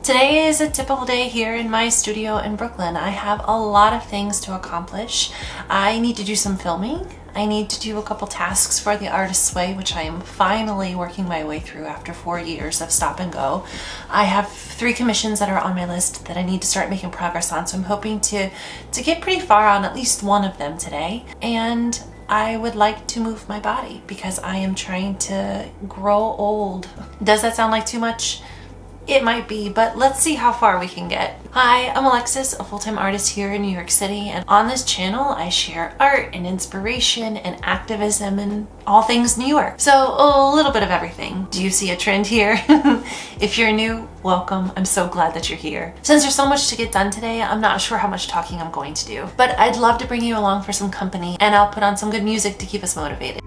Today is a typical day here in my studio in Brooklyn. I have a lot of things to accomplish. I need to do some filming. I need to do a couple tasks for The Artist's Way, which I am finally working my way through after 4 years of stop and go. I have 3 commissions that are on my list that I need to start making progress on, so I'm hoping to get pretty far on at least one of them today. And I would like to move my body because I am trying to grow old. Does that sound like too much? It might be, but let's see how far we can get. Hi, I'm Alexis, a full-time artist here in New York City, and on this channel I share art and inspiration and activism and all things New York. So a little bit of everything. Do you see a trend here? If you're new, welcome. I'm so glad that you're here. Since there's so much to get done today, I'm not sure how much talking I'm going to do, but I'd love to bring you along for some company, and I'll put on some good music to keep us motivated.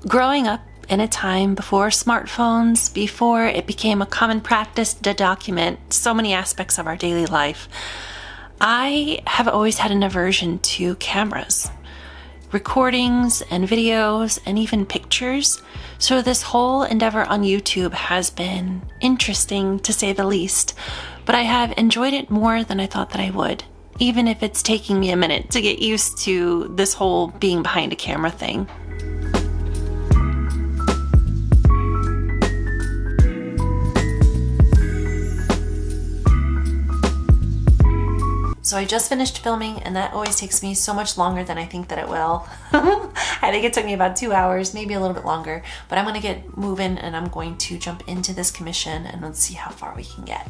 Growing up in a time before smartphones, before it became a common practice to document so many aspects of our daily life, I have always had an aversion to cameras, recordings and videos and even pictures. So this whole endeavor on YouTube has been interesting to say the least, but I have enjoyed it more than I thought that I would, even if it's taking me a minute to get used to this whole being behind a camera thing. So I just finished filming, and that always takes me so much longer than I think that it will. I think it took me about 2 hours, maybe a little bit longer, but I'm gonna get moving and I'm going to jump into this commission and let's see how far we can get.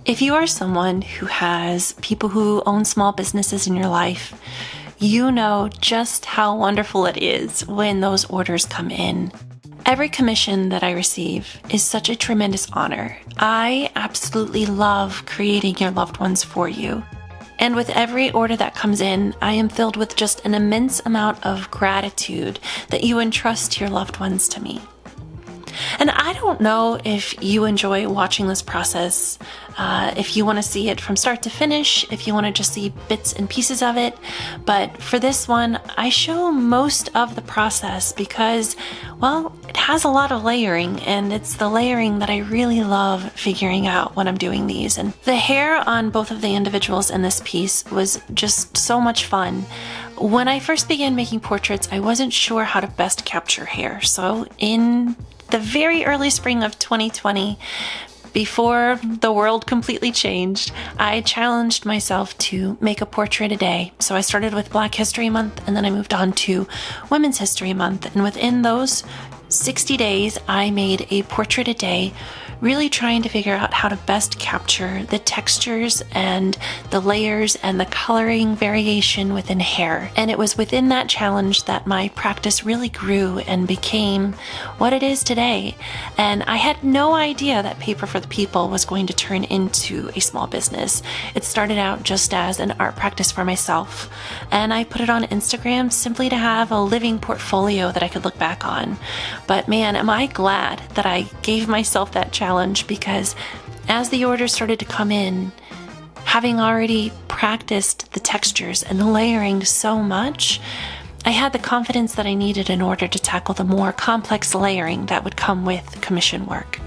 If you are someone who has people who own small businesses in your life, you know just how wonderful it is when those orders come in. Every commission that I receive is such a tremendous honor. I absolutely love creating your loved ones for you. And with every order that comes in, I am filled with just an immense amount of gratitude that you entrust your loved ones to me. And I don't know if you enjoy watching this process, if you want to see it from start to finish, if you want to just see bits and pieces of it, but for this one, I show most of the process because, well, it has a lot of layering, and it's the layering that I really love figuring out when I'm doing these. And the hair on both of the individuals in this piece was just so much fun. When I first began making portraits, I wasn't sure how to best capture hair, so in the very early spring of 2020, before the world completely changed, I challenged myself to make a portrait a day. So I started with Black History Month, and then I moved on to Women's History Month. And within those 60 days, I made a portrait a day, really trying to figure out how to best capture the textures and the layers and the coloring variation within hair. And it was within that challenge that my practice really grew and became what it is today. And I had no idea that Paper for the People was going to turn into a small business. It started out just as an art practice for myself, and I put it on Instagram simply to have a living portfolio that I could look back on. But man, am I glad that I gave myself that challenge, because as the orders started to come in, having already practiced the textures and the layering so much, I had the confidence that I needed in order to tackle the more complex layering that would come with commission work.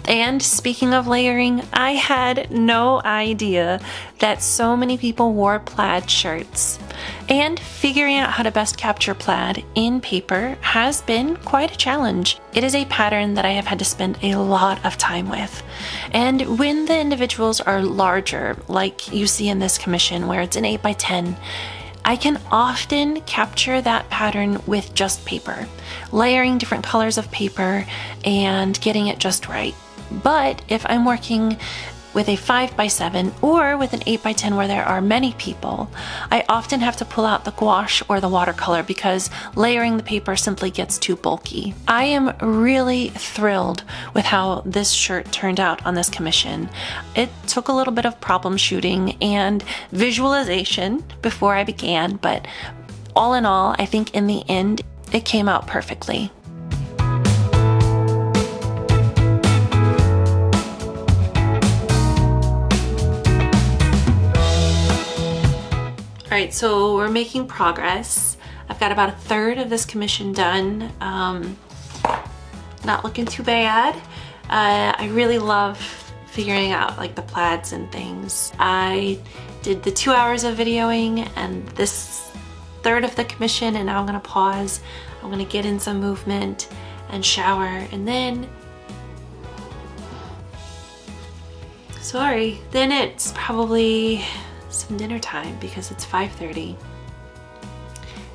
And speaking of layering, I had no idea that so many people wore plaid shirts. And figuring out how to best capture plaid in paper has been quite a challenge. It is a pattern that I have had to spend a lot of time with. And when the individuals are larger, like you see in this commission where it's an 8x10, I can often capture that pattern with just paper, layering different colors of paper and getting it just right. But if I'm working with a 5x7 or with an 8x10 where there are many people, I often have to pull out the gouache or the watercolor because layering the paper simply gets too bulky. I am really thrilled with how this shirt turned out on this commission. It took a little bit of problem shooting and visualization before I began, but all in all, I think in the end, it came out perfectly. All right, so we're making progress. I've got about a third of this commission done. Not looking too bad. I really love figuring out like the plaids and things. I did the 2 hours of videoing and this third of the commission, and now I'm gonna pause. I'm gonna get in some movement and shower, and then then it's probably some dinner time because it's 5:30.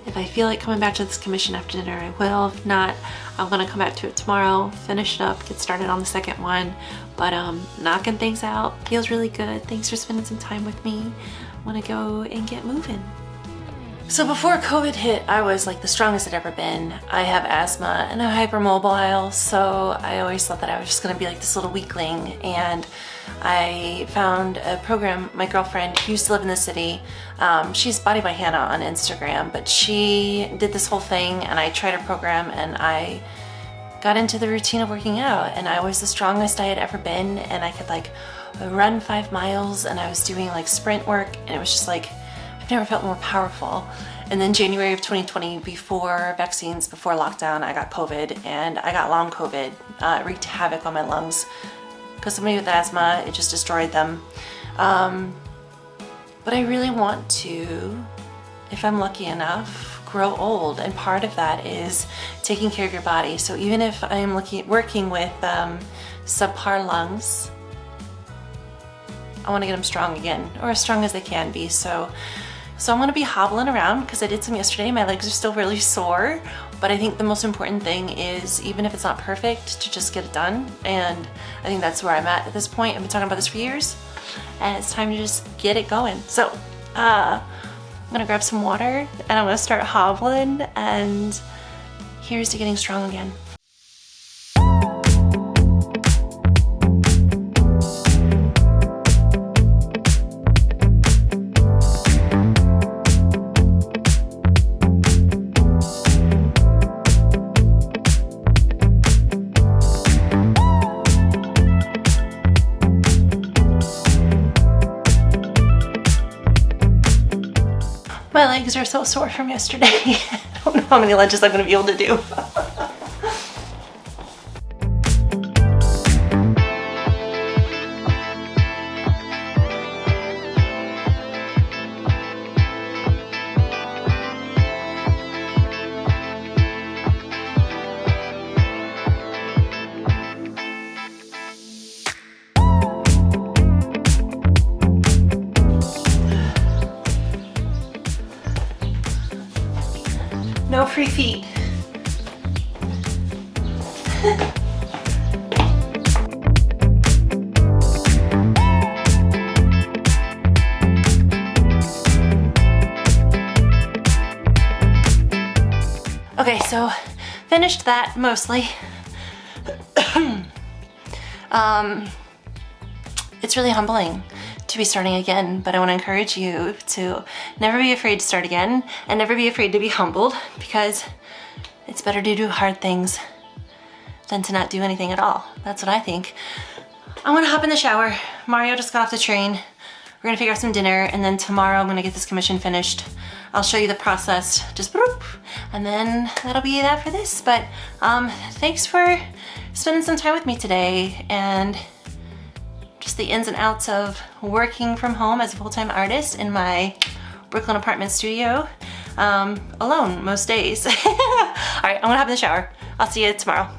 If I feel like coming back to this commission after dinner, I will. If not, I'm gonna come back to it tomorrow, finish it up, get started on the second one. But knocking things out feels really good. Thanks for spending some time with me. I wanna go and get moving. So before COVID hit, I was like the strongest I'd ever been. I have asthma and I'm hypermobile, so I always thought that I was just gonna be like this little weakling. And I found a program, my girlfriend who used to live in the city, she's Body by Hannah on Instagram, but she did this whole thing and I tried her program and I got into the routine of working out, and I was the strongest I had ever been, and I could like run 5 miles, and I was doing like sprint work, and it was just like, I've never felt more powerful. And then January of 2020, before vaccines, before lockdown, I got COVID, and I got long COVID. It wreaked havoc on my lungs because somebody with asthma, it just destroyed them. But I really want to, if I'm lucky enough, grow old, and part of that is taking care of your body. So even if I'm working with subpar lungs, I want to get them strong again, or as strong as they can be. So I'm going to be hobbling around because I did some yesterday. My legs are still really sore, but I think the most important thing is, even if it's not perfect, to just get it done. And I think that's where I'm at this point. I've been talking about this for years, and it's time to just get it going. So I'm going to grab some water and I'm going to start hobbling, and here's to getting strong again. My legs are so sore from yesterday. I don't know how many lunches I'm gonna be able to do. No free feet. Okay, so finished that mostly. It's really humbling to be starting again, but I want to encourage you to never be afraid to start again and never be afraid to be humbled, because it's better to do hard things than to not do anything at all. That's what I think. I want to hop in the shower. Mario just got off the train. We're gonna figure out some dinner, and then tomorrow I'm gonna get this commission finished. I'll show you the process, just boop, and then that'll be that for this. But thanks for spending some time with me today, and just the ins and outs of working from home as a full-time artist in my Brooklyn apartment studio, alone most days. All right, I'm gonna hop in the shower. I'll see you tomorrow.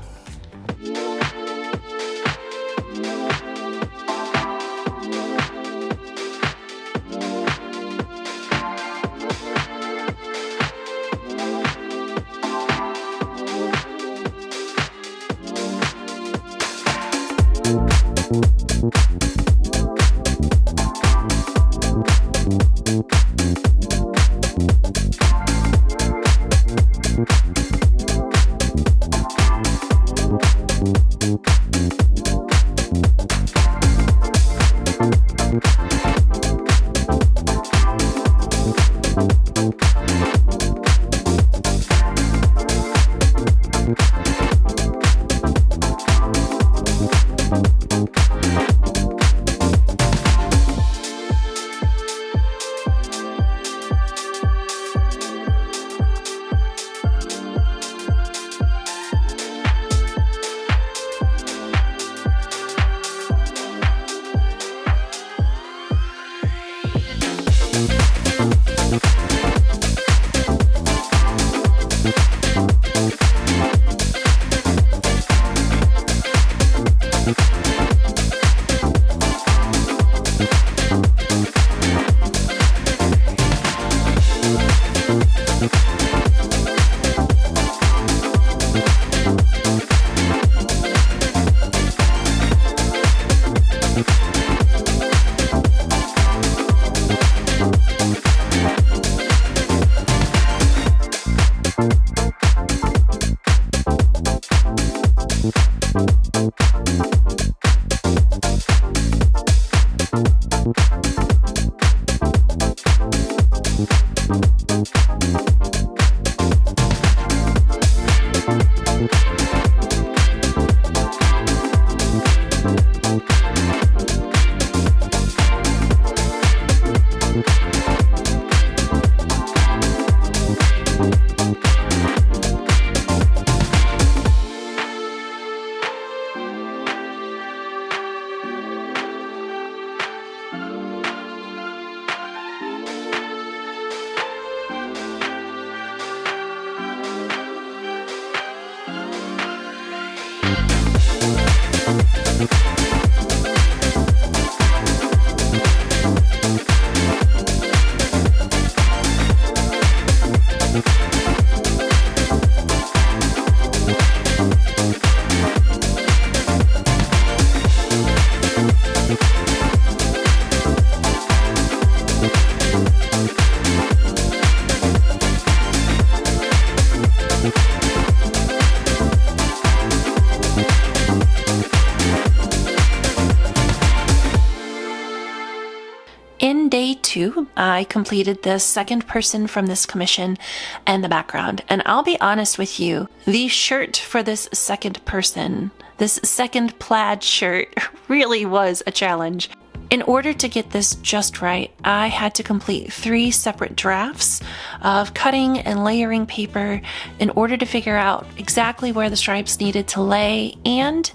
In day 2, I completed the second person from this commission and the background. And I'll be honest with you, the shirt for this second person, this second plaid shirt, really was a challenge. In order to get this just right, I had to complete 3 separate drafts of cutting and layering paper in order to figure out exactly where the stripes needed to lay and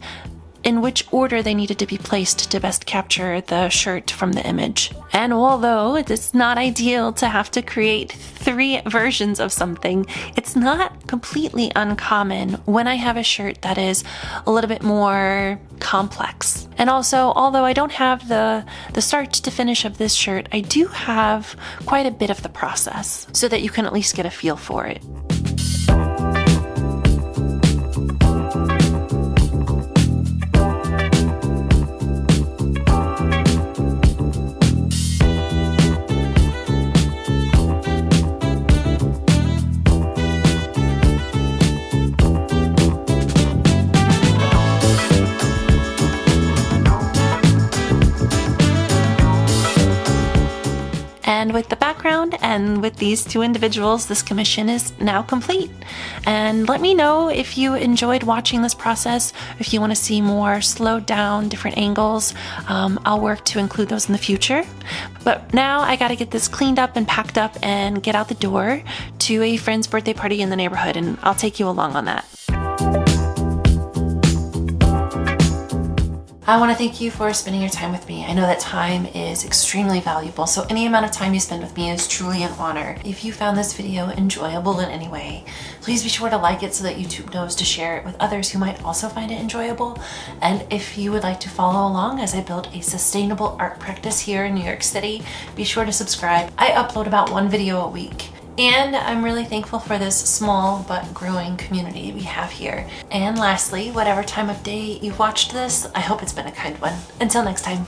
in which order they needed to be placed to best capture the shirt from the image. And although it's not ideal to have to create 3 versions of something, it's not completely uncommon when I have a shirt that is a little bit more complex. And also, although I don't have the start to finish of this shirt, I do have quite a bit of the process so that you can at least get a feel for it. And with the background and with these 2 individuals, this commission is now complete. And let me know if you enjoyed watching this process, if you want to see more slowed down, different angles. I'll work to include those in the future. But now I got to get this cleaned up and packed up and get out the door to a friend's birthday party in the neighborhood, and I'll take you along on that. I want to thank you for spending your time with me. I know that time is extremely valuable, so any amount of time you spend with me is truly an honor. If you found this video enjoyable in any way, please be sure to like it so that YouTube knows to share it with others who might also find it enjoyable. And if you would like to follow along as I build a sustainable art practice here in New York City, be sure to subscribe. I upload about 1 video a week. And I'm really thankful for this small but growing community we have here. And lastly, whatever time of day you've watched this, I hope it's been a kind one. Until next time.